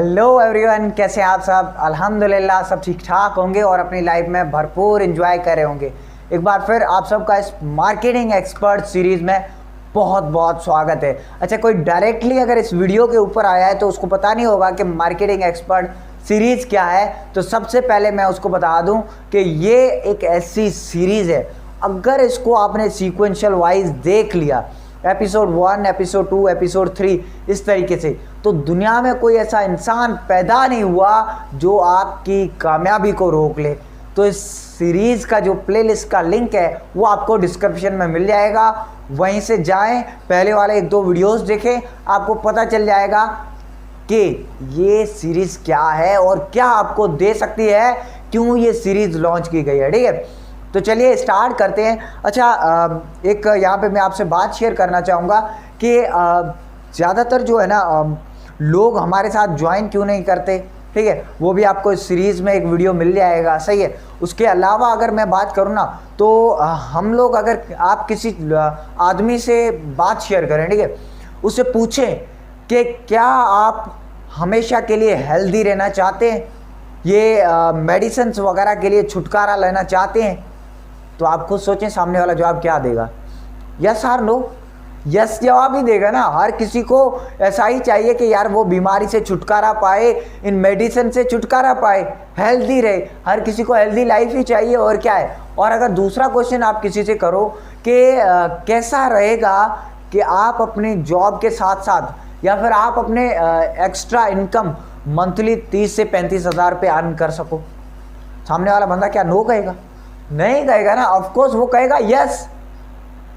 Hello everyone, कैसे हैं आप सब। अल्हम्दुलिल्लाह सब ठीक ठाक होंगे और अपनी लाइफ में भरपूर एंजॉय कर रहे होंगे। एक बार फिर आप सबका इस मार्केटिंग एक्सपर्ट सीरीज़ में बहुत बहुत स्वागत है। अच्छा, कोई डायरेक्टली अगर इस वीडियो के ऊपर आया है तो उसको पता नहीं होगा कि मार्केटिंग एक्सपर्ट सीरीज़ क्या है। तो सबसे पहले मैं उसको बता दूं कि ये एक ऐसी सीरीज़ है, अगर इसको आपने सीक्वेंशियल वाइज देख लिया, एपिसोड 1, एपिसोड 2, एपिसोड 3, इस तरीके से, तो दुनिया में कोई ऐसा इंसान पैदा नहीं हुआ जो आपकी कामयाबी को रोक ले। तो इस सीरीज़ का जो प्लेलिस्ट का लिंक है वो आपको डिस्क्रिप्शन में मिल जाएगा, वहीं से जाएं, पहले वाले 1-2 वीडियोस देखें, आपको पता चल जाएगा कि ये सीरीज़ क्या है और क्या आपको दे सकती है, क्यों ये सीरीज़ लॉन्च की गई है। ठीक है, तो चलिए स्टार्ट करते हैं। अच्छा, एक यहाँ पे मैं आपसे बात शेयर करना चाहूँगा कि ज़्यादातर जो है ना लोग हमारे साथ ज्वाइन क्यों नहीं करते। ठीक है, वो भी आपको इस सीरीज़ में एक वीडियो मिल जाएगा। सही है। उसके अलावा अगर मैं बात करूँ ना तो हम लोग, अगर आप किसी आदमी से बात शेयर करें, ठीक है, उससे पूछें कि क्या आप हमेशा के लिए हेल्दी रहना चाहते हैं, ये मेडिसिन वगैरह के लिए छुटकारा लेना चाहते हैं, तो आप खुद सोचें सामने वाला जवाब क्या देगा। यस और नो? यस जवाब ही देगा ना। हर किसी को ऐसा ही चाहिए कि यार वो बीमारी से छुटकारा पाए, इन मेडिसिन से छुटकारा पाए, हेल्दी रहे। हर किसी को हेल्दी लाइफ ही चाहिए, और क्या है। और अगर दूसरा क्वेश्चन आप किसी से करो कि कैसा रहेगा कि आप अपनी जॉब के साथ साथ या फिर आप अपने एक्स्ट्रा इनकम मंथली 30 से 35 हज़ार रुपये अर्न कर सको, सामने वाला बंदा क्या नो कहेगा? नहीं कहेगा ना। ऑफकोर्स वो कहेगा यस।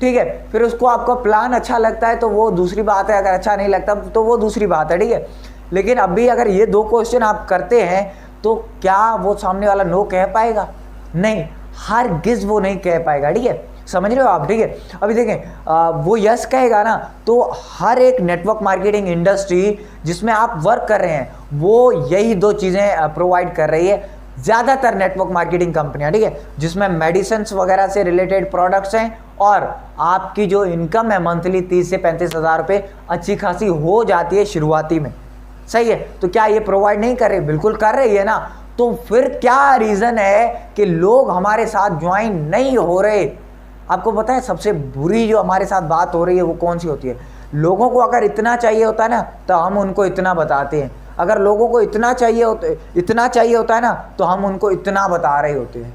ठीक है, फिर उसको आपका प्लान अच्छा लगता है तो वो दूसरी बात है, अगर अच्छा नहीं लगता तो वो दूसरी बात है। ठीक है, लेकिन अभी अगर ये 2 क्वेश्चन आप करते हैं तो क्या वो सामने वाला नो कह पाएगा? नहीं, हरगिज़ वो नहीं कह पाएगा। ठीक है, समझ रहे हो आप? ठीक है, अभी देखें, वो यस कहेगा ना तो हर एक नेटवर्क मार्केटिंग इंडस्ट्री जिसमें आप वर्क कर रहे हैं वो यही 2 चीज़ें प्रोवाइड कर रही है। ज़्यादातर नेटवर्क मार्केटिंग कंपनियां, ठीक है, जिसमें मेडिसिन वगैरह से रिलेटेड प्रोडक्ट्स हैं और आपकी जो इनकम है मंथली 30 से 35 हज़ार रुपये अच्छी खासी हो जाती है शुरुआती में। सही है, तो क्या ये प्रोवाइड नहीं कर रही? बिल्कुल कर रही है ना। तो फिर क्या रीज़न है कि लोग हमारे साथ ज्वाइन नहीं हो रहे? आपको पता है सबसे बुरी जो हमारे साथ बात हो रही है वो कौन सी होती है? लोगों को अगर इतना चाहिए होता है ना तो हम उनको इतना बताते हैं, अगर लोगों को इतना चाहिए होता है ना तो हम उनको इतना बता रहे होते हैं।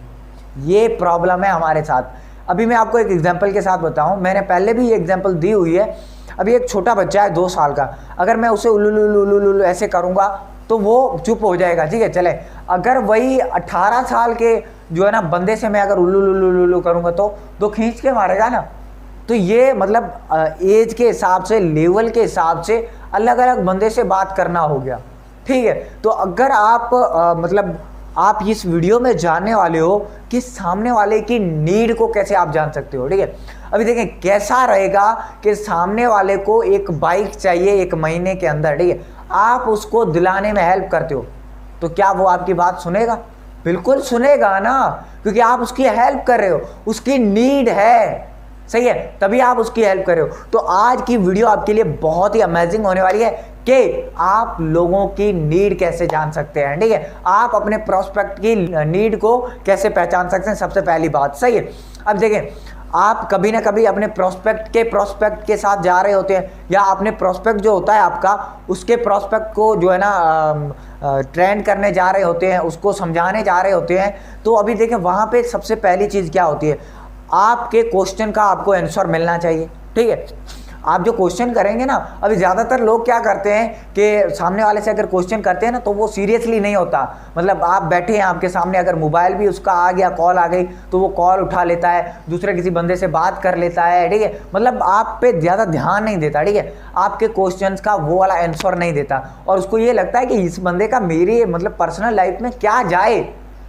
ये प्रॉब्लम है हमारे साथ। अभी मैं आपको एक एग्जांपल के साथ बताऊं, मैंने पहले भी ये एग्जांपल दी हुई है। अभी एक छोटा बच्चा है 2 साल का, अगर मैं उसे उल्लू ऐसे करूंगा तो वो चुप हो जाएगा। ठीक है, चले, अगर वही 18 साल के जो है ना बंदे से मैं अगर उल्लू करूंगा तो खींच के मारेगा ना। तो ये मतलब एज के हिसाब से, लेवल के हिसाब से अलग अलग बंदे से बात करना हो गया। ठीक है, तो अगर आप मतलब आप इस वीडियो में जानने वाले हो कि सामने वाले की नीड को कैसे आप जान सकते हो। ठीक है, अभी देखें कैसा रहेगा कि सामने वाले को एक बाइक चाहिए 1 महीने के अंदर। ठीक है, आप उसको दिलाने में हेल्प करते हो तो क्या वो आपकी बात सुनेगा? बिल्कुल सुनेगा ना, क्योंकि आप उसकी हेल्प कर रहे हो, उसकी नीड है। सही है, तभी आप उसकी हेल्प कर रहे हो। तो आज की वीडियो आपके लिए बहुत ही अमेजिंग होने वाली है कि आप लोगों की नीड कैसे जान सकते हैं। ठीक है, आप अपने प्रोस्पेक्ट की नीड को कैसे पहचान सकते हैं, सबसे पहली बात। सही है, अब देखें, आप कभी ना कभी अपने प्रोस्पेक्ट के साथ जा रहे होते हैं, या अपने प्रोस्पेक्ट जो होता है आपका, उसके प्रोस्पेक्ट को जो है ना ट्रेंड करने जा रहे होते हैं, उसको समझाने जा रहे होते हैं। तो अभी देखें वहाँ पे सबसे पहली चीज़ क्या होती है, आपके क्वेश्चन का आपको आंसर मिलना चाहिए। ठीक है, आप जो क्वेश्चन करेंगे ना, अभी ज़्यादातर लोग क्या करते हैं कि सामने वाले से अगर क्वेश्चन करते हैं ना तो वो सीरियसली नहीं होता। मतलब आप बैठे हैं, आपके सामने अगर मोबाइल भी उसका आ गया, कॉल आ गई तो वो कॉल उठा लेता है, दूसरे किसी बंदे से बात कर लेता है। ठीक है, मतलब आप पे ज़्यादा ध्यान नहीं देता। ठीक है, आपके क्वेश्चन का वो वाला आंसर नहीं देता, और उसको ये लगता है कि इस बंदे का मेरी मतलब पर्सनल लाइफ में क्या जाए।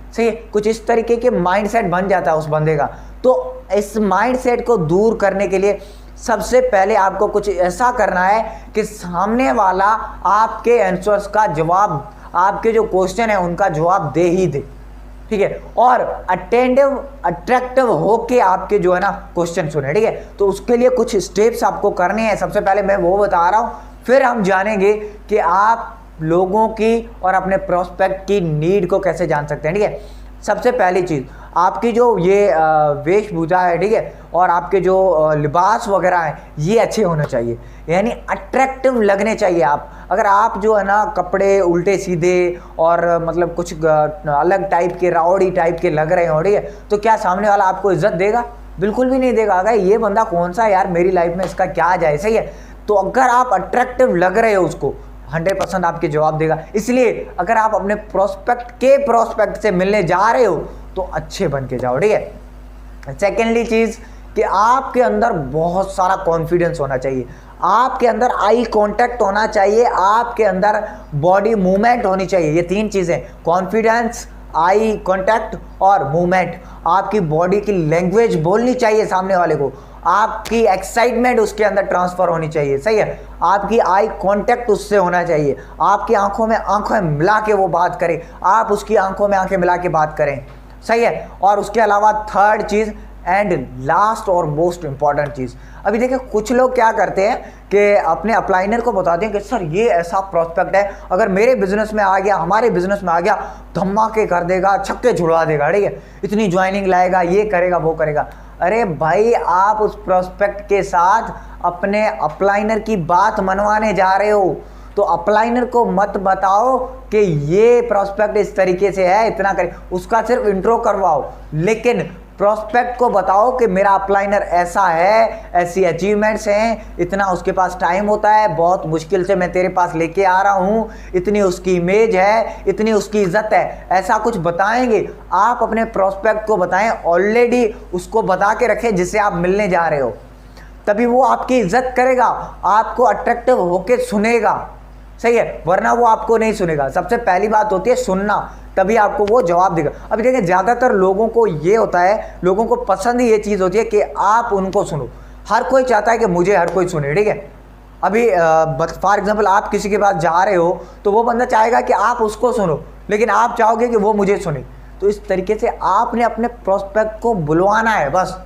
सही है, कुछ इस तरीके के माइंडसेट बन जाता है उस बंदे का। तो इस माइंडसेट को दूर करने के लिए सबसे पहले आपको कुछ ऐसा करना है कि सामने वाला आपके आंसर्स का जवाब, आपके जो क्वेश्चन है उनका जवाब दे ही दे। ठीक है, और अट्रैक्टिव होके आपके जो है ना क्वेश्चन सुने। ठीक है, तो उसके लिए कुछ स्टेप्स आपको करने हैं। सबसे पहले मैं वो बता रहा हूँ, फिर हम जानेंगे कि आप लोगों की और अपने प्रोस्पेक्ट की नीड को कैसे जान सकते हैं, ठीक है। सबसे पहली चीज़, आपकी जो ये वेशभूषा है, ठीक है, और आपके जो लिबास वगैरह हैं, ये अच्छे होने चाहिए, यानी अट्रैक्टिव लगने चाहिए आप। अगर आप जो है ना कपड़े उल्टे सीधे और मतलब कुछ अलग टाइप के, राउडी टाइप के लग रहे हो, ठीक है, तो क्या सामने वाला आपको इज्जत देगा? बिल्कुल भी नहीं देगा। अगर ये बंदा कौन सा यार, मेरी लाइफ में इसका क्या जाए, सही है। तो अगर आप अट्रैक्टिव लग रहे हो उसको 100% आपके जवाब देगा। इसलिए अगर आप अपने प्रोस्पेक्ट से मिलने जा रहे हो तो अच्छे बन के जाओ, ठीक है। सेकेंडली चीज कि आपके अंदर बहुत सारा कॉन्फिडेंस होना चाहिए, आपके अंदर आई कांटेक्ट होना चाहिए, आपके अंदर बॉडी मूवमेंट होनी चाहिए। ये 3 चीजें, कॉन्फिडेंस, आई कांटेक्ट और मूवमेंट। आपकी बॉडी की लैंग्वेज बोलनी चाहिए सामने वाले को, आपकी एक्साइटमेंट उसके अंदर ट्रांसफर होनी चाहिए, सही है। आपकी आई कांटेक्ट उससे होना चाहिए, आपकी आंखों में आंखें मिला के वो बात करे, आप उसकी आंखों में आंखें मिला के बात करें, सही है। और उसके अलावा थर्ड चीज एंड लास्ट और मोस्ट इंपॉर्टेंट चीज, अभी देखिए कुछ लोग क्या करते हैं कि अपने अपलाइनर को बताते हैं कि सर ये ऐसा प्रोस्पेक्ट है, अगर मेरे बिजनेस में आ गया, हमारे बिजनेस में आ गया, धमाके कर देगा, छक्के छुड़वा देगा, ठीक है, इतनी ज्वाइनिंग लाएगा, ये करेगा, वो करेगा। अरे भाई, आप उस प्रोस्पेक्ट के साथ अपने अपलाइनर की बात मनवाने जा रहे हो, तो अपलाइनर को मत बताओ कि ये प्रोस्पेक्ट इस तरीके से है, इतना करे, उसका सिर्फ इंट्रो करवाओ, लेकिन प्रोस्पेक्ट को बताओ कि मेरा अपलाइनर ऐसा है, ऐसी अचीवमेंट्स हैं, इतना उसके पास टाइम होता है, बहुत मुश्किल से मैं तेरे पास लेके आ रहा हूँ, इतनी उसकी इमेज है, इतनी उसकी इज्जत है, ऐसा कुछ बताएंगे। आप अपने प्रोस्पेक्ट को बताएं, ऑलरेडी उसको बता के रखें जिससे आप मिलने जा रहे हो, तभी वो आपकी इज्जत करेगा, आपको अट्रैक्टिव होके सुनेगा, सही है, वरना वो आपको नहीं सुनेगा। सबसे पहली बात होती है सुनना, तभी आपको वो जवाब देगा। अभी देखिए ज़्यादातर लोगों को ये होता है, लोगों को पसंद ही ये चीज़ होती है कि आप उनको सुनो। हर कोई चाहता है कि मुझे हर कोई सुने, ठीक है। अभी फॉर एग्जांपल आप किसी के पास जा रहे हो तो वो बंदा चाहेगा कि आप उसको सुनो, लेकिन आप चाहोगे कि वो मुझे सुने। तो इस तरीके से आपने अपने प्रोस्पेक्ट को बुलवाना है, बस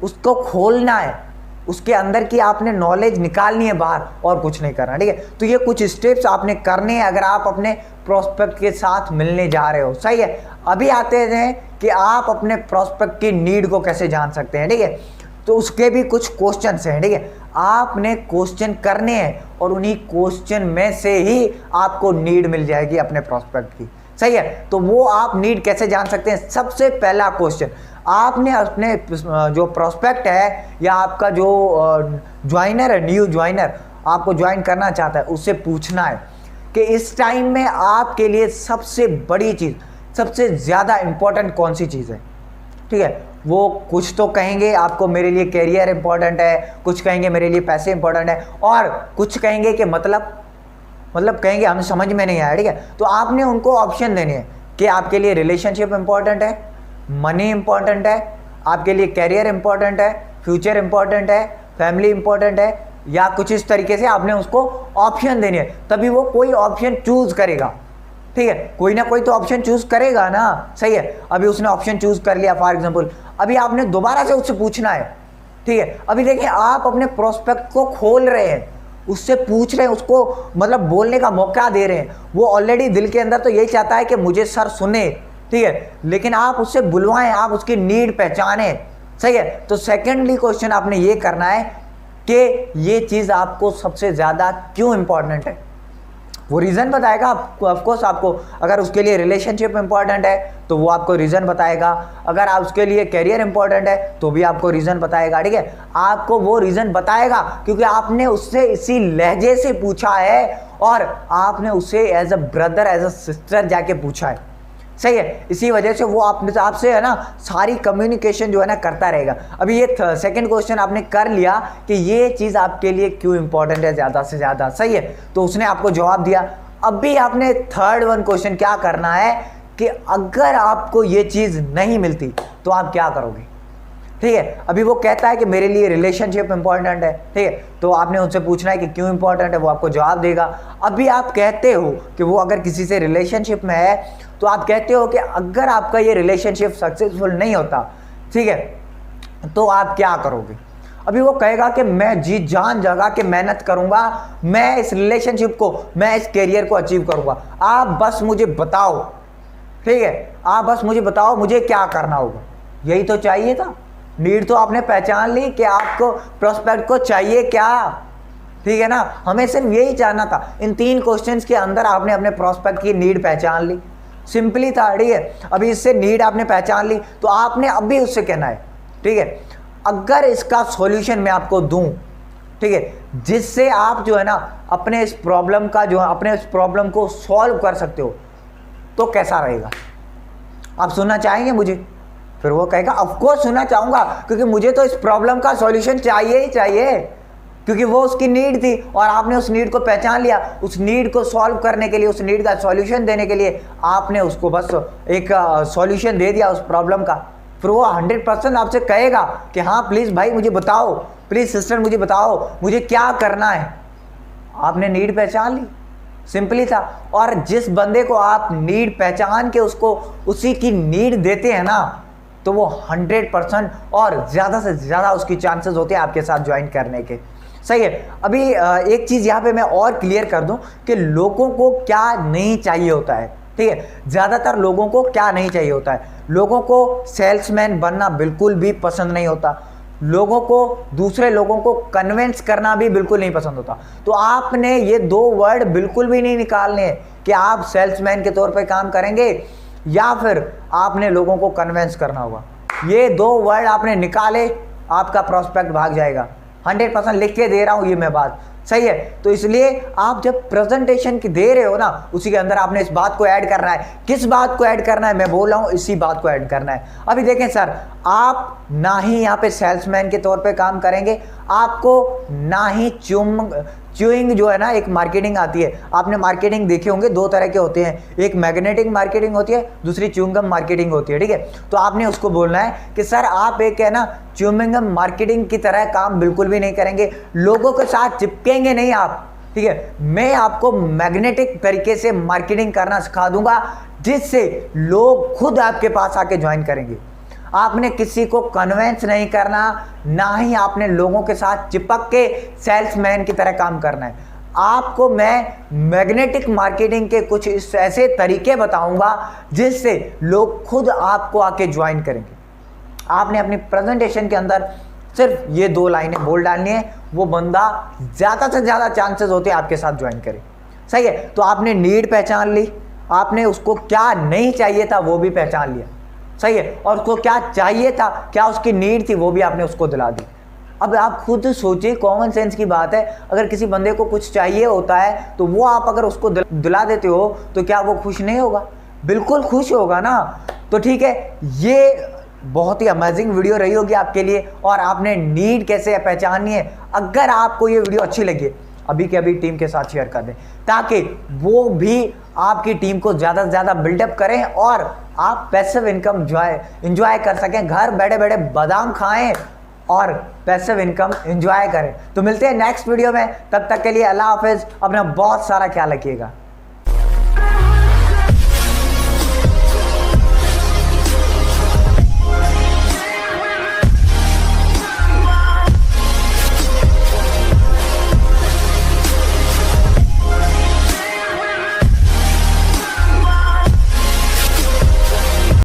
उसको खोलना है, उसके अंदर की आपने नॉलेज निकालनी है बाहर, और कुछ नहीं करना, ठीक है। तो ये कुछ स्टेप्स आपने करने हैं अगर आप अपने प्रोस्पेक्ट के साथ मिलने जा रहे हो, सही है। अभी आते हैं कि आप अपने प्रोस्पेक्ट की नीड को कैसे जान सकते हैं, ठीक है। तो उसके भी कुछ क्वेश्चंस हैं, ठीक है। आपने क्वेश्चन करने हैं और उन्हीं क्वेश्चन में से ही आपको नीड मिल जाएगी अपने प्रोस्पेक्ट की, सही है। तो वो आप नीड कैसे जान सकते हैं? सबसे पहला क्वेश्चन, आपने अपने जो प्रोस्पेक्ट है या आपका जो ज्वाइनर है, न्यू ज्वाइनर आपको ज्वाइन करना चाहता है, उससे पूछना है कि इस टाइम में आपके लिए सबसे बड़ी चीज़, सबसे ज़्यादा इंपॉर्टेंट कौन सी चीज़ है, ठीक है। वो कुछ तो कहेंगे आपको मेरे लिए कैरियर इंपॉर्टेंट है, कुछ कहेंगे मेरे लिए पैसे इंपॉर्टेंट है, और कुछ कहेंगे कि मतलब कहेंगे हमें समझ में नहीं आया, ठीक है। तो आपने उनको ऑप्शन देने हैं कि आपके लिए रिलेशनशिप इंपॉर्टेंट है, मनी इंपॉर्टेंट है, आपके लिए कैरियर इंपॉर्टेंट है, फ्यूचर इंपॉर्टेंट है, फैमिली इंपॉर्टेंट है, या कुछ इस तरीके से आपने उसको ऑप्शन देने हैं, तभी वो कोई ऑप्शन चूज करेगा, ठीक है। कोई ना कोई तो ऑप्शन चूज करेगा ना, सही है। अभी उसने ऑप्शन चूज कर लिया फॉर एग्जांपल, अभी आपने दोबारा से उससे पूछना है, ठीक है। अभी देखिए आप अपने प्रोस्पेक्ट को खोल रहे हैं, उससे पूछ रहे हैं, उसको मतलब बोलने का मौका दे रहे हैं। वो ऑलरेडी दिल के अंदर तो यही चाहता है कि मुझे सर सुने, ठीक है, लेकिन आप उससे बुलवाएं, आप उसकी नीड पहचाने, सही है। तो सेकेंडली क्वेश्चन आपने ये करना है कि ये चीज़ आपको सबसे ज़्यादा क्यों इंपॉर्टेंट है, वो रीज़न बताएगा आपको। ऑफकोर्स आपको अगर उसके लिए रिलेशनशिप इंपॉर्टेंट है तो वो आपको रीज़न बताएगा, अगर आप उसके लिए कैरियर इंपॉर्टेंट है तो भी आपको रीज़न बताएगा, ठीक है। आपको वो रीज़न बताएगा क्योंकि आपने उससे इसी लहजे से पूछा है और आपने उसे as a brother, as a sister जाके पूछा है, सही है। इसी वजह से वो आपसे है ना सारी कम्युनिकेशन जो है ना करता रहेगा। अभी ये सेकंड क्वेश्चन आपने कर लिया कि ये चीज़ आपके लिए क्यों इंपॉर्टेंट है ज़्यादा से ज़्यादा, सही है, तो उसने आपको जवाब दिया। अभी आपने थर्ड वन क्वेश्चन क्या करना है कि अगर आपको ये चीज़ नहीं मिलती तो आप क्या करोगे, ठीक है। अभी वो कहता है कि मेरे लिए रिलेशनशिप इंपॉर्टेंट है, ठीक है, तो आपने उनसे पूछना है कि क्यों इंपॉर्टेंट है, वो आपको जवाब देगा। अभी आप कहते हो कि वो अगर किसी से रिलेशनशिप में है तो आप कहते हो कि अगर आपका ये रिलेशनशिप सक्सेसफुल नहीं होता, ठीक है, तो आप क्या करोगे। अभी वो कहेगा कि मैं जी जान जगा के मेहनत करूंगा, मैं इस रिलेशनशिप को, मैं इस करियर को अचीव करूंगा, आप बस मुझे बताओ, ठीक है, आप बस मुझे बताओ मुझे क्या करना होगा। यही तो चाहिए था। नीड तो आपने पहचान ली कि आपको प्रोस्पेक्ट को चाहिए क्या, ठीक है ना। हमें सिर्फ यही जानना था। इन 3 क्वेश्चंस के अंदर आपने अपने प्रोस्पेक्ट की नीड पहचान ली, सिंपली था, ठीक है। अभी इससे नीड आपने पहचान ली तो आपने अभी उससे कहना है, ठीक है, अगर इसका सॉल्यूशन मैं आपको दूं, ठीक है, जिससे आप जो है ना अपने इस प्रॉब्लम का जो है अपने इस प्रॉब्लम को सॉल्व कर सकते हो, तो कैसा रहेगा? आप सुनना चाहेंगे मुझे? फिर वो कहेगा ऑफ कोर्स सुनना चाहूंगा, क्योंकि मुझे तो इस प्रॉब्लम का सॉल्यूशन चाहिए ही चाहिए, क्योंकि वो उसकी नीड थी और आपने उस नीड को पहचान लिया। उस नीड को सॉल्व करने के लिए, उस नीड का सॉल्यूशन देने के लिए आपने उसको बस एक सॉल्यूशन दे दिया उस प्रॉब्लम का। फिर वो 100% आपसे कहेगा कि हाँ प्लीज़ भाई मुझे बताओ, प्लीज़ सिस्टर मुझे बताओ मुझे क्या करना है। आपने नीड पहचान ली, सिंपली था। और जिस बंदे को आप नीड पहचान के उसको उसी की नीड देते हैं ना, तो वो 100% और ज़्यादा से ज़्यादा उसकी चांसेस होते हैं आपके साथ ज्वाइन करने के। सही है। अभी एक चीज़ यहाँ पे मैं और क्लियर कर दूं कि लोगों को क्या नहीं चाहिए होता है, ठीक है। ज़्यादातर लोगों को क्या नहीं चाहिए होता है, लोगों को सेल्समैन बनना बिल्कुल भी पसंद नहीं होता, लोगों को दूसरे लोगों को कन्विंस करना भी बिल्कुल नहीं पसंद होता। तो आपने ये 2 वर्ड बिल्कुल भी नहीं निकालने हैं कि आप सेल्समैन के तौर पे काम करेंगे या फिर आपने लोगों को कन्विंस करना होगा। ये 2 वर्ड आपने निकाले, आपका प्रोस्पेक्ट भाग जाएगा। 100% लिख के दे रहा हूँ ये मैं बात, सही है। तो इसलिए आप जब प्रेजेंटेशन की दे रहे हो ना, उसी के अंदर आपने इस बात को ऐड करना है। किस बात को ऐड करना है मैं बोल रहा हूँ, इसी बात को ऐड करना है। अभी देखें सर, आप ना ही यहाँ पे सेल्समैन के तौर पे काम करेंगे, आपको ना ही च्यूइंग जो है ना एक मार्केटिंग आती है। आपने मार्केटिंग देखे होंगे, 2 तरह के होते हैं, एक मैग्नेटिक मार्केटिंग होती है, दूसरी च्यूइंगम मार्केटिंग होती है, ठीक है। तो आपने उसको बोलना है कि सर आप एक है ना च्यूइंगम मार्केटिंग की तरह काम बिल्कुल भी नहीं करेंगे, लोगों के साथ चिपकेंगे नहीं आप, ठीक है। मैं आपको मैग्नेटिक तरीके से मार्केटिंग करना सिखा दूंगा, जिससे लोग खुद आपके पास आके ज्वाइन करेंगे। आपने किसी को कन्विंस नहीं करना, ना ही आपने लोगों के साथ चिपक के सेल्समैन की तरह काम करना है। आपको मैं मैग्नेटिक मार्केटिंग के कुछ इस ऐसे तरीके बताऊंगा जिससे लोग खुद आपको आके ज्वाइन करेंगे। आपने अपनी प्रेजेंटेशन के अंदर सिर्फ ये 2 लाइनें बोल डालनी है, वो बंदा ज़्यादा से ज़्यादा चांसेस होते हैं आपके साथ ज्वाइन करे, सही है। तो आपने नीड पहचान ली, आपने उसको क्या नहीं चाहिए था वो भी पहचान लिया, सही है, और उसको क्या चाहिए था, क्या उसकी नीड थी, वो भी आपने उसको दिला दी। अब आप खुद सोचिए, कॉमन सेंस की बात है, अगर किसी बंदे को कुछ चाहिए होता है तो वो आप अगर उसको दिला देते हो तो क्या वो खुश नहीं होगा? बिल्कुल खुश होगा ना। तो ठीक है, ये बहुत ही अमेजिंग वीडियो रही होगी आपके लिए, और आपने नीड कैसे पहचाननी है। अगर आपको ये वीडियो अच्छी लगी, अभी के अभी टीम के साथ शेयर कर दें, ताकि वो भी आपकी टीम को ज़्यादा से ज़्यादा बिल्डअप करें और आप पैसिव इनकम एंजॉय कर सकें, घर बैठे बैठे बादाम खाएं और पैसिव इनकम एंजॉय करें। तो मिलते हैं नेक्स्ट वीडियो में, तब तक के लिए अल्लाह हाफिज़, अपना बहुत सारा ख्याल रखिएगा।